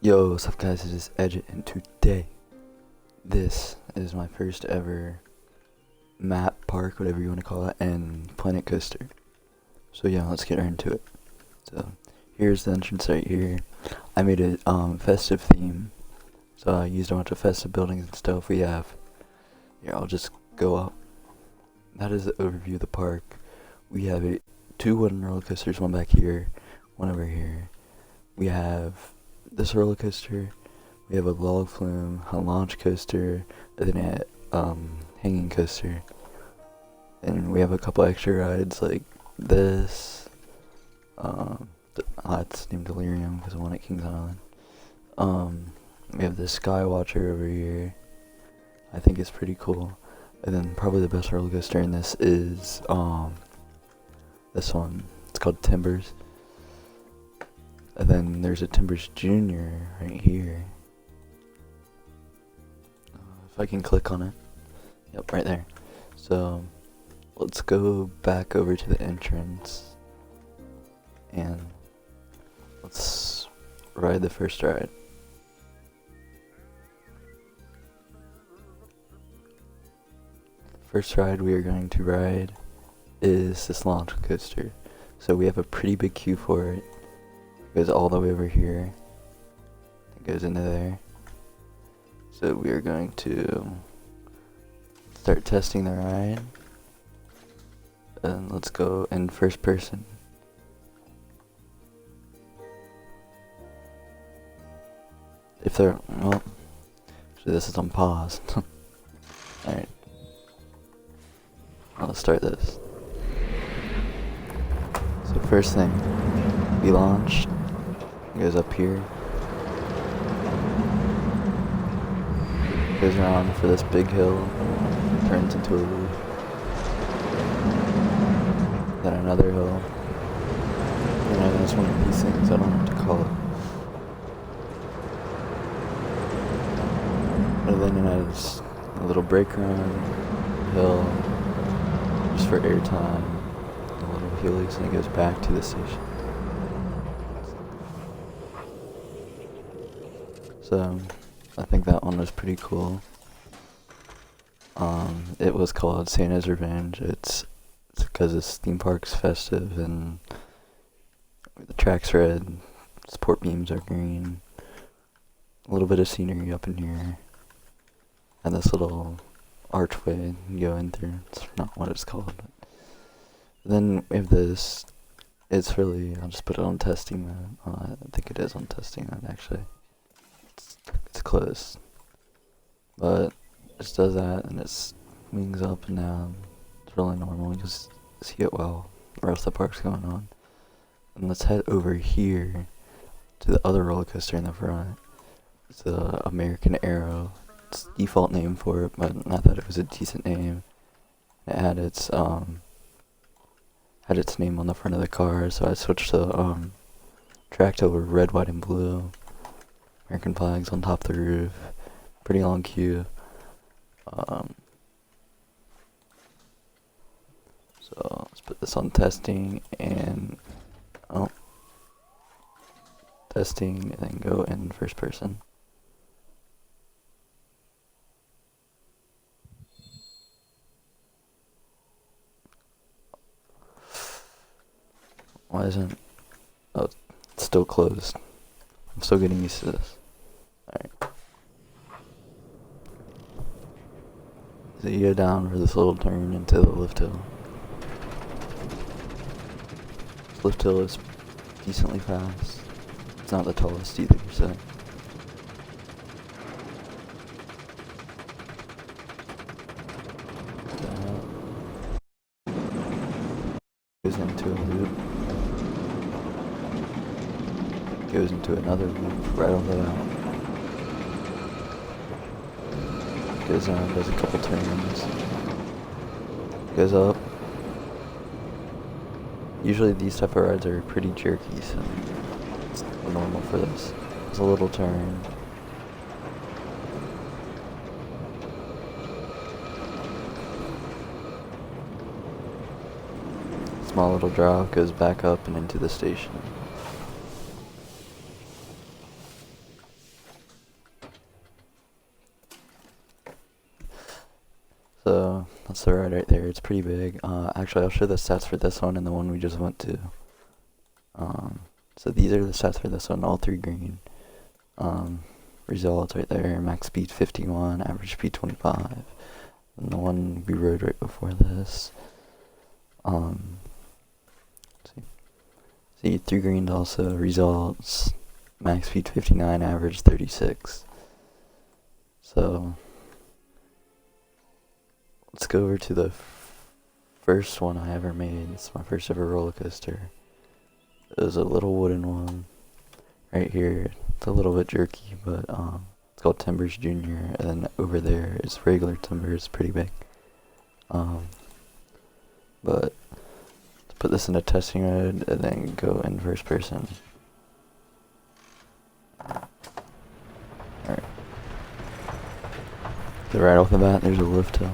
Yo, what's up guys, it is Edge, and today, this is my first ever map park, whatever you want to call it, and Planet Coaster. So yeah, let's get right into it. So, here's the entrance right here. I made a festive theme, so I used a bunch of festive buildings and stuff. We have, here I'll just go up. That is the overview of the park. We have two wooden roller coasters, one back here, one over here. We have this roller coaster, we have a log flume, a launch coaster, and then a hanging coaster. And we have a couple extra rides like this. It's named Delirium because I won at Kings Island. We have the Skywatcher over here. I think it's pretty cool. And then probably the best roller coaster in this is this one. It's called Timbers. And then there's a Timbers Junior right here. If I can click on it. Yep, right there. So, let's go back over to the entrance. And let's ride the first ride. First ride we are going to ride is this launch coaster. So we have a pretty big queue for it. It goes all the way over here. It goes into there. So we are going to start testing the ride. And let's go in first person. If they're, well, actually this is on pause. Alright. Let's start this. So first thing, we launch. It goes up here. Goes around for this big hill. Turns into a loop. Then another hill. And then it's one of these things, I don't know what to call it. And then it has a little brake run, hill, just for airtime, a little helix, and it goes back to the station. So, I think that one was pretty cool. It was called Santa's Revenge. It's because this theme park's festive and the track's red, support beams are green, a little bit of scenery up in here, and this little archway you go in through. It's not what it's called. But then we have this. It's really, I'll just put it on testing mode. I think it is on testing mode actually. It's closed. But it just does that and it wings up and down. It's really normal. You just see it well. The rest of the park's going on. And let's head over here to the other roller coaster in the front. It's the American Arrow. It's the default name for it, but I thought it was a decent name. It had its name on the front of the car, so I switched the track to red, white, and blue. American flags on top of the roof. Pretty long queue. So let's put this on testing and testing, and then go in first person. Why isn't? Oh, it's still closed. I'm still getting used to this. Alright. So you go down for this little turn into the lift hill. This lift hill is decently fast. It's not the tallest either, so. Goes into a loop. Goes into another loop right on the out. Goes on, does a couple turns. Goes up. Usually these type of rides are pretty jerky, so it's normal for this. There's a little turn. Small little drop, goes back up and into the station. So that's the ride right there. It's pretty big. Actually, I'll show the stats for this one and the one we just went to. So these are the stats for this one, all three green. Results right there, max speed 51, average speed 25. And the one we rode right before this. See, three greens also, results, max speed 59, average 36. So, let's go over to the first one I ever made. It's my first ever roller coaster. It was a little wooden one right here. It's a little bit jerky, but it's called Timbers Junior. And then over there is regular Timbers, pretty big. But let's put this in a testing mode and then go in first person. Alright. So right off the bat, there's a lift hill.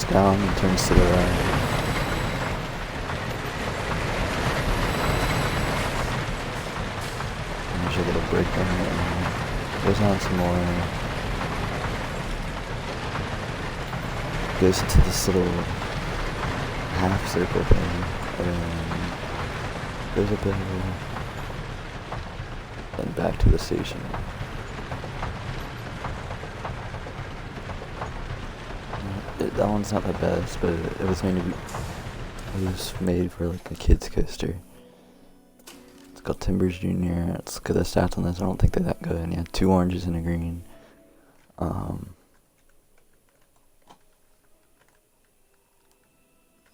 Down and turns to the right. And there's a little break on it. Goes on some more. Goes into this little half circle thing. And goes up the hill. Then back to the station. That one's not the best, but it was made for like a kid's coaster. It's called Timbers Junior. Let's look at the stats on this. I don't think they're that good. Yeah, 2 oranges and a green.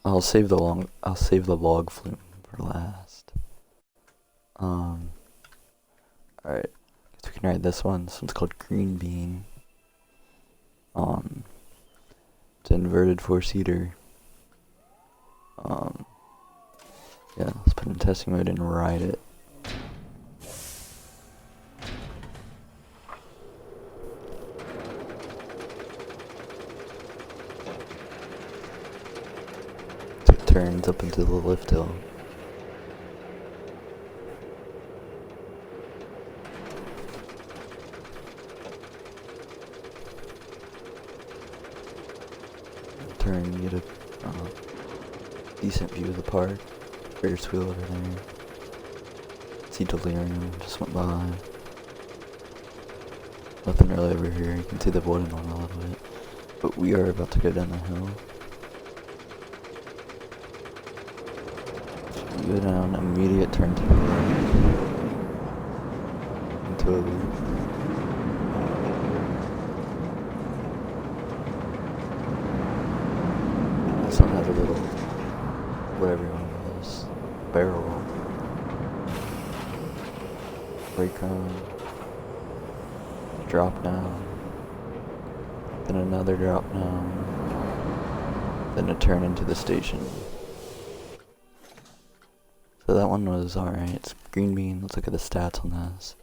I'll save the log flume for last. Alright. Guess we can ride this one. This one's called Green Bean. It's an inverted 4-seater. Yeah, let's put it in testing mode and ride it. So it turns up into the lift hill. Turn, you get a decent view of the park. Ferris wheel over there. See Delirium just went by. Nothing really over here. You can see the wooden one a little bit. But we are about to go down the hill. So we go down, immediate turn to the right. Into a loop. This one has a little, whatever you want to call this, barrel roll. Brake on, drop down, then another drop down, then a turn into the station. So that one was alright. It's Green Bean. Let's look at the stats on this.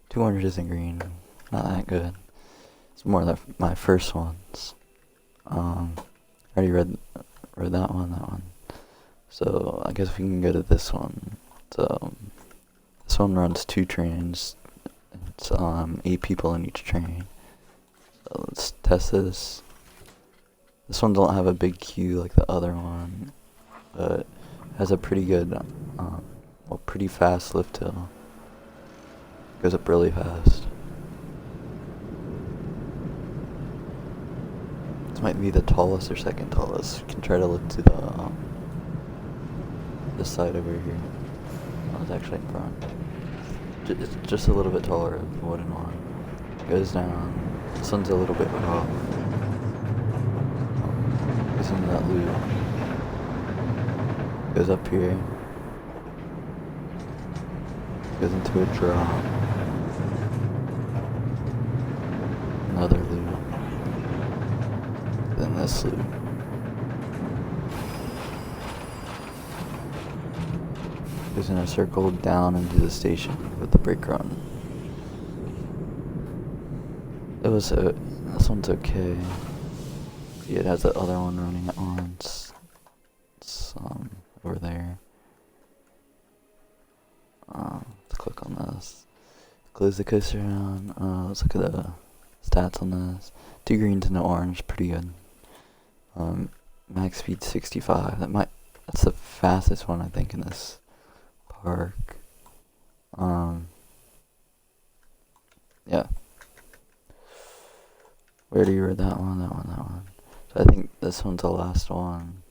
2 oranges and green, not that good. It's more like my first ones. I already read that one. So I guess we can go to this one. So this one runs 2 trains. It's 8 people in each train. So let's test this. This one don't have a big queue like the other one, but has a pretty good, pretty fast lift hill. Goes up really fast. This might be the tallest or second tallest. You can try to look to the this side over here. Oh, it's actually in front. It's just a little bit taller of the wooden one. Goes down. This one's a little bit off. Goes into that loop. Goes up here. Goes into a drop. Another loop. Then this loop. Goes in a circle down into the station with the brake run. This one's okay. see it has the other one running at once. It's over there. Let's click on this. Close the coaster down. Let's look at the stats on this. 2 greens and an orange, pretty good. Max speed 65. That's the fastest one I think in this park. Yeah. We already read that one. So I think this one's the last one.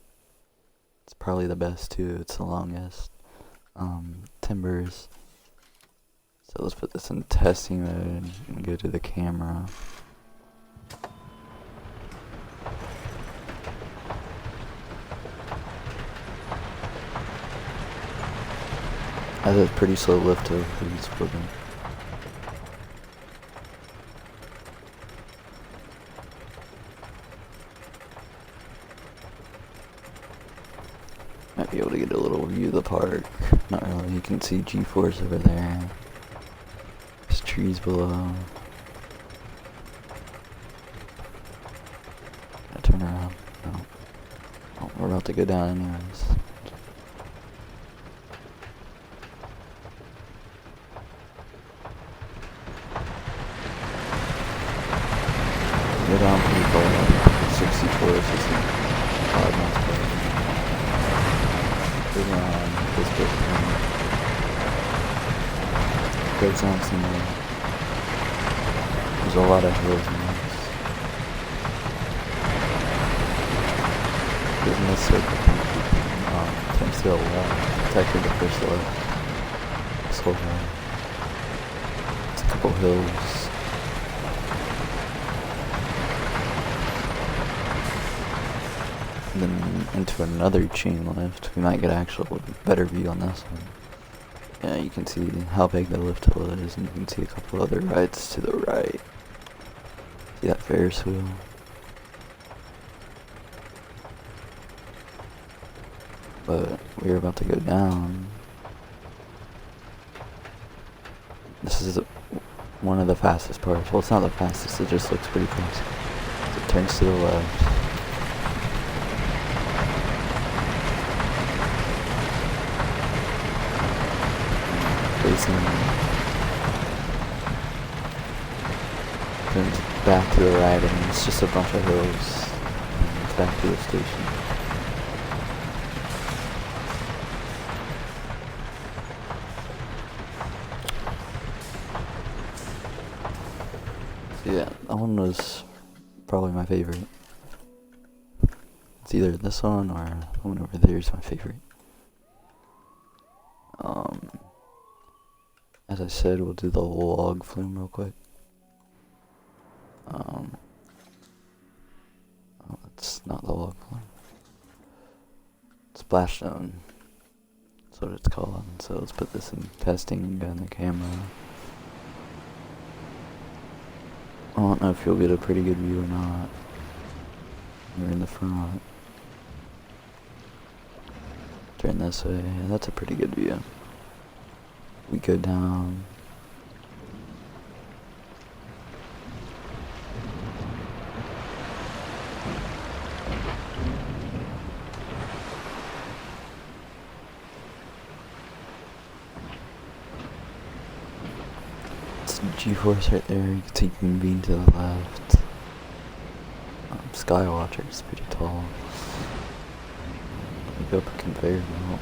It's probably the best too. It's the longest. Timbers. So let's put this in testing mode and go to the camera. I have a pretty slow lift over these equipment. Might be able to get a little view of the park. Not really, you can see G-Force over there. There's trees below. Gonna turn around. No. Oh, we're about to go down anyways. Go down pretty far, 64 or 65 miles per hour. Go around this bit here. Goes down some more. There's a lot of hills in this. Isn't this circle tends to go left? It's actually the first left. This whole way. It's a couple hills. And then into another chain lift. We might get actual better view on this one. Yeah, you can see how big the lift hill is, and you can see a couple other rides to the right. See that Ferris wheel? But we're about to go down. This is one of the fastest parts. Well, it's not the fastest, it just looks pretty fast. So it turns to the left. Facing, turns back to the right, and it's just a bunch of hills, and it's back to the station. So yeah, that one was probably my favorite. It's either this one or the one over there is my favorite. As I said, we'll do the log flume real quick. Oh, it's not the log flume. Splashdown. That's what it's called. So let's put this in testing and go in the camera. I don't know if you'll get a pretty good view or not. You're in the front. Turn this way. That's a pretty good view. We go down. It's G-Force right there. You can see Moonbeam to the left. Skywatcher is pretty tall. We go up a conveyor belt.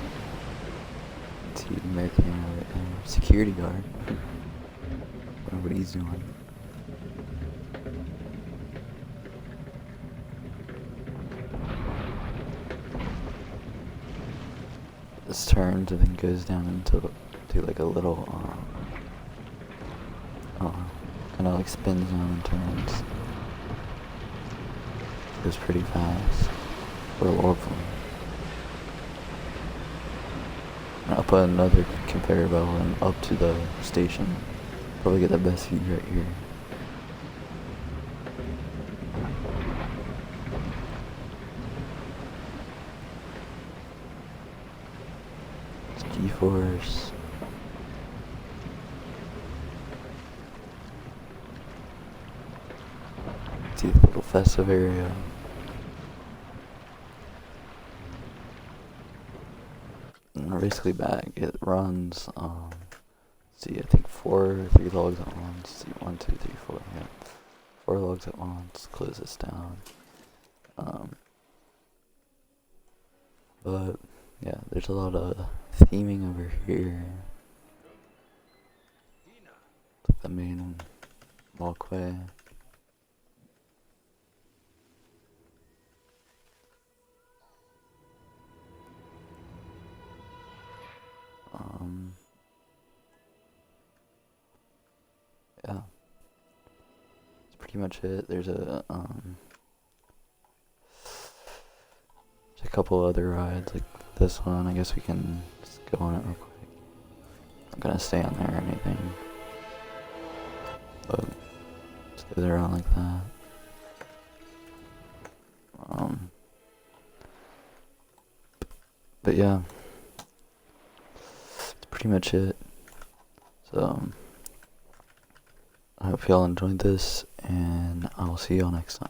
See American Air right there. Security guard. Wonder what he's doing. This turns and then goes down into like a little kind of like spins on and turns. Goes pretty fast. What a log flume. I'll put another conveyor belt and up to the station. Probably get the best view right here. It's G-Force. See the little festive area. we're basically back. It runs, see, I think 3 logs at once. See, 1, 2, 3, 4, yeah. 4 logs at once, close this down. But, yeah, there's a lot of theming over here. The main walkway. Yeah. That's pretty much it. There's a couple other rides, like this one. I guess we can just go on it real quick. I'm not gonna stay on there or anything. But just goes around like that. But yeah, that's pretty much it. So I hope y'all enjoyed this, and I'll see y'all next time.